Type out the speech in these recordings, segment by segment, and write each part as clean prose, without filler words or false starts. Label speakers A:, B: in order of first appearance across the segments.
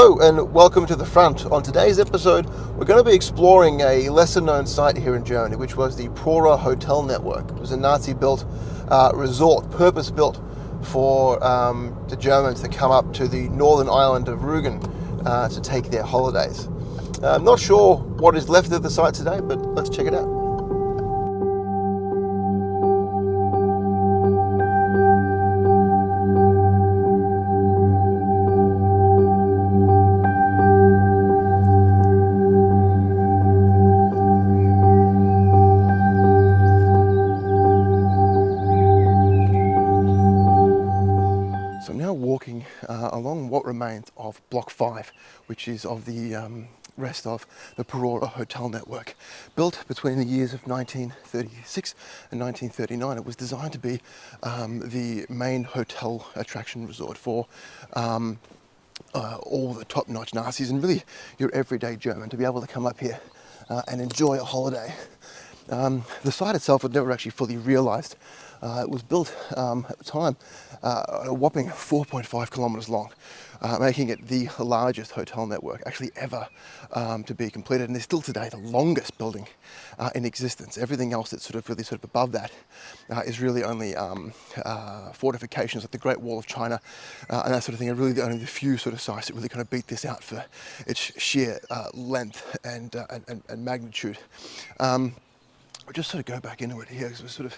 A: Hello and welcome to the front. On today's episode, we're going to be exploring a lesser known site here in Germany, which was the Prora hotel network. It was a Nazi-built resort, purpose-built for the Germans to come up to the northern island of Rügen to take their holidays. I'm not sure what is left of the site today, but let's check it out. So I'm now walking along what remains of Block 5, which is of the rest of the Prora hotel network. Built between the years of 1936 and 1939, it was designed to be the main hotel attraction resort for all the top-notch Nazis and really your everyday German to be able to come up here and enjoy a holiday. The site itself was never actually fully realised. It was built at the time a whopping 4.5 kilometres long, making it the largest hotel network actually ever to be completed, and is still today the longest building in existence. Everything else that's really above that is really only fortifications like the Great Wall of China and that sort of thing, are really only the few sites that really kind of beat this out for its sheer length and magnitude. We'll just go back into it here, because we're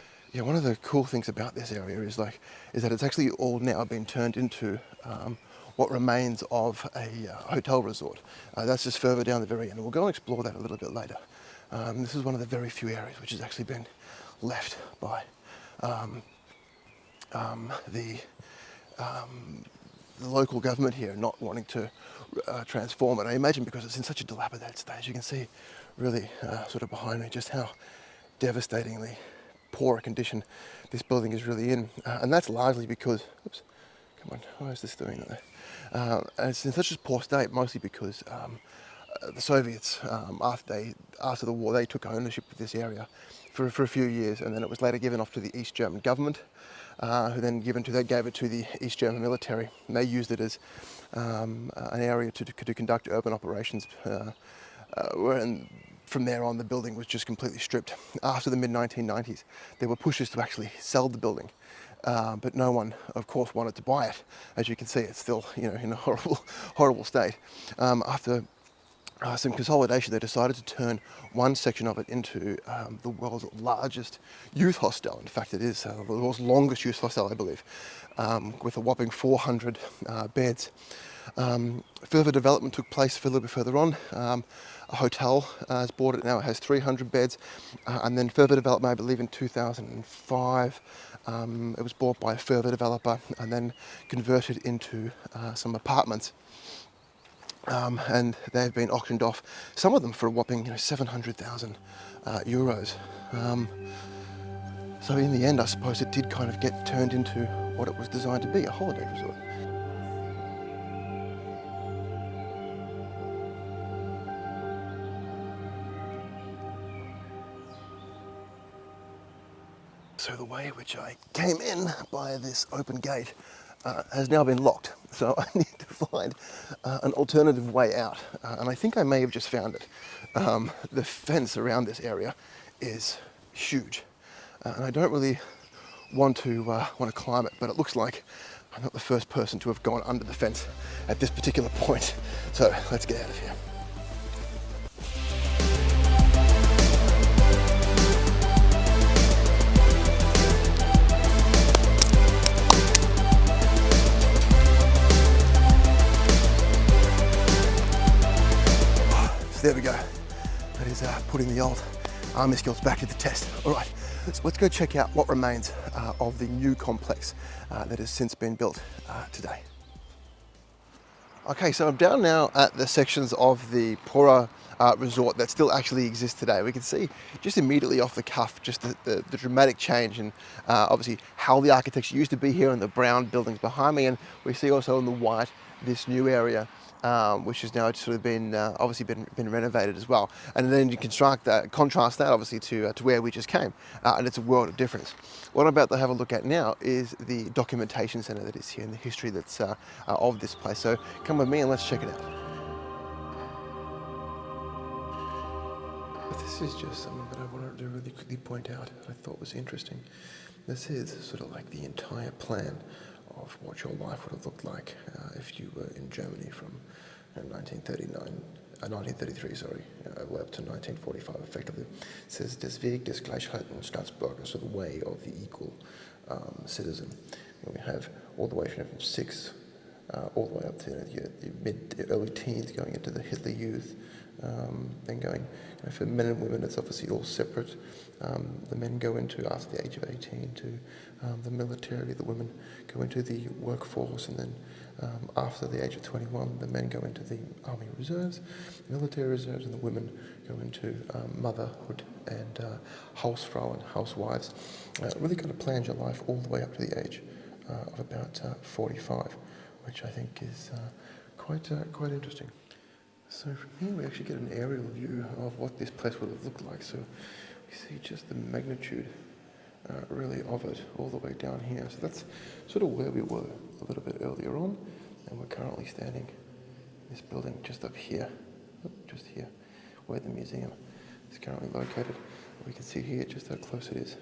A: one of the cool things about this area is that it's actually all now been turned into what remains of a hotel resort. That's just further down the very end. We'll go and explore that a little bit later. This is one of the very few areas which has actually been left by the local government here, not wanting to transform it. I imagine because it's in such a dilapidated stage. You can see really behind me just how devastatingly poor a condition this building is really in, and that's largely because, oops, come on, why is this doing that? And it's in such a poor state, mostly because the Soviets, after the war, they took ownership of this area for a few years, and then it was later given off to the East German government, who then gave it to the East German military, and they used it as an area to conduct urban operations. And from there on, the building was just completely stripped. After the mid-1990s, there were pushes to actually sell the building, but no one, of course, wanted to buy it. As you can see, it's still, in a horrible state. After some consolidation, they decided to turn one section of it into the world's largest youth hostel. In fact, it is the world's longest youth hostel, I believe, with a whopping 400 beds. Further development took place a little bit further on. A hotel has bought it now. It has 300 beds, and then further development, I believe in 2005, it was bought by a further developer and then converted into some apartments. And they've been auctioned off, some of them for a whopping 700,000 euros. So in the end, I suppose it did kind of get turned into what it was designed to be, a holiday resort. So the way which I came in by this open gate has now been locked. So I need to find an alternative way out. And I think I may have just found it. The fence around this area is huge. And I don't really want to climb it, but it looks like I'm not the first person to have gone under the fence at this particular point. So let's get out of here. So there we go. That is putting the old army skills back to the test. All right, so let's go check out what remains of the new complex that has since been built today. Okay, so I'm down now at the sections of the Prora resort that still actually exist today. We can see just immediately off the cuff just the dramatic change in obviously how the architecture used to be here, and the brown buildings behind me, and we see also in the white this new area which has now been obviously been renovated as well. And then you contrast that obviously to where we just came, and it's a world of difference. What I'm about to have a look at now is the documentation centre that is here and the history that's of this place. So come with me and let's check it out. This is just something that I wanted to really quickly point out that I thought was interesting. This is sort of like the entire plan of what your life would have looked like if you were in Germany from 1933, way up to 1945 effectively. It says, des Weg des Gleichheiten Staatsbürger, so the way of the equal citizen. And we have all the way from 6 all the way up to the early teens, going into the Hitler Youth, then going, for men and women, it's obviously all separate. The men go into, after the age of 18, to the military, the women go into the workforce, and then after the age of 21, the men go into the army reserves, military reserves, and the women go into motherhood and Hausfrau and housewives. Really kind of plans your life all the way up to the age of about 45, which I think is quite interesting. So from here we actually get an aerial view of what this place would have looked like. So we see just the magnitude really of it all the way down here. So that's sort of where we were a little bit earlier on, and we're currently standing in this building just up here, just here, where the museum is currently located. We can see here just how close it is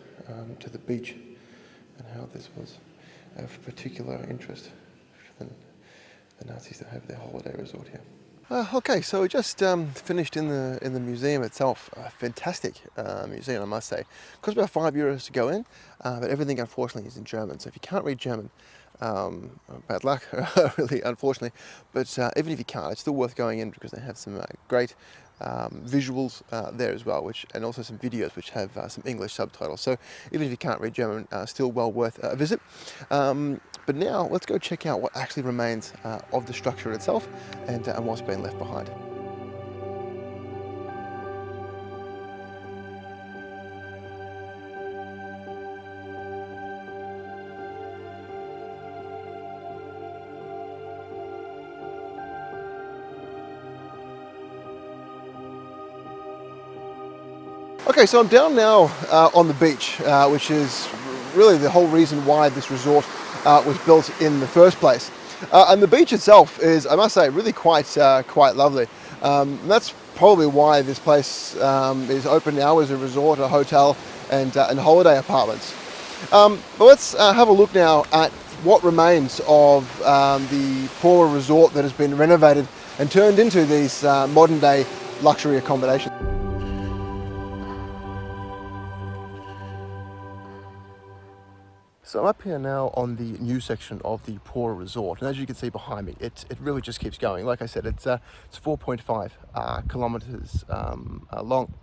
A: to the beach, and how this was of particular interest for the Nazis to have their holiday resort here. Okay, so we just finished in the museum itself. A fantastic museum, I must say. It cost about €5 to go in, but everything unfortunately is in German. So if you can't read German, bad luck, really, unfortunately. But even if you can't, it's still worth going in because they have some great visuals there as well, and also some videos which have some English subtitles. So even if you can't read German, still well worth a visit. But now let's go check out what actually remains of the structure itself and what's been left behind. Okay, so I'm down now on the beach, which is really the whole reason why this resort was built in the first place. And the beach itself is, I must say, really quite lovely. And that's probably why this place is open now as a resort, a hotel, and holiday apartments. But let's have a look now at what remains of the Prora resort that has been renovated and turned into these modern-day luxury accommodations. So I'm up here now on the new section of the Prora resort, and as you can see behind me, it really just keeps going. Like I said, it's 4.5 kilometers long,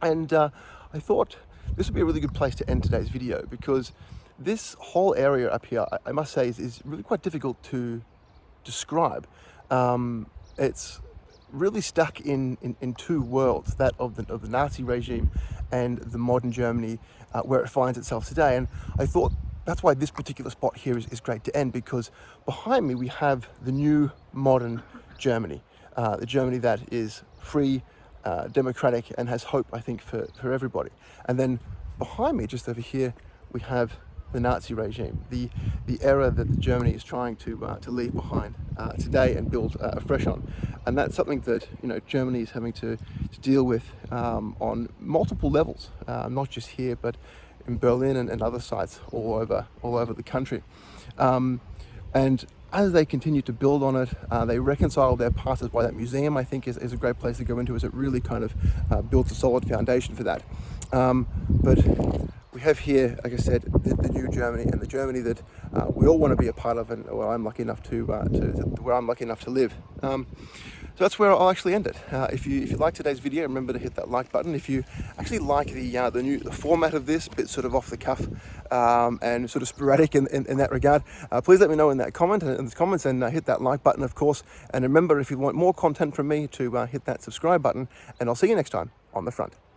A: and I thought this would be a really good place to end today's video, because this whole area up here, I must say, is really quite difficult to describe. It's really stuck in two worlds, that of the Nazi regime and the modern Germany where it finds itself today. And I thought that's why this particular spot here is great to end, because behind me we have the new modern Germany, the Germany that is free, democratic, and has hope, I think, for everybody. And then behind me, just over here, we have the Nazi regime, the era that Germany is trying to leave behind today and build afresh on. And that's something that Germany is having to deal with on multiple levels, not just here, but in Berlin and other sites all over the country. And as they continue to build on it, they reconcile their past. That's why that museum, I think, is a great place to go into, as it really kind of builds a solid foundation for that. But we have here, like I said, the new Germany, and the Germany that we all want to be a part of, and where I'm lucky enough to live. So that's where I'll actually end it. If you like today's video, remember to hit that like button. If you actually like the format of this, a bit sort of off the cuff and sort of sporadic in that regard, please let me know in the comments, and hit that like button, of course. And remember, if you want more content from me, to hit that subscribe button. And I'll see you next time on The Front.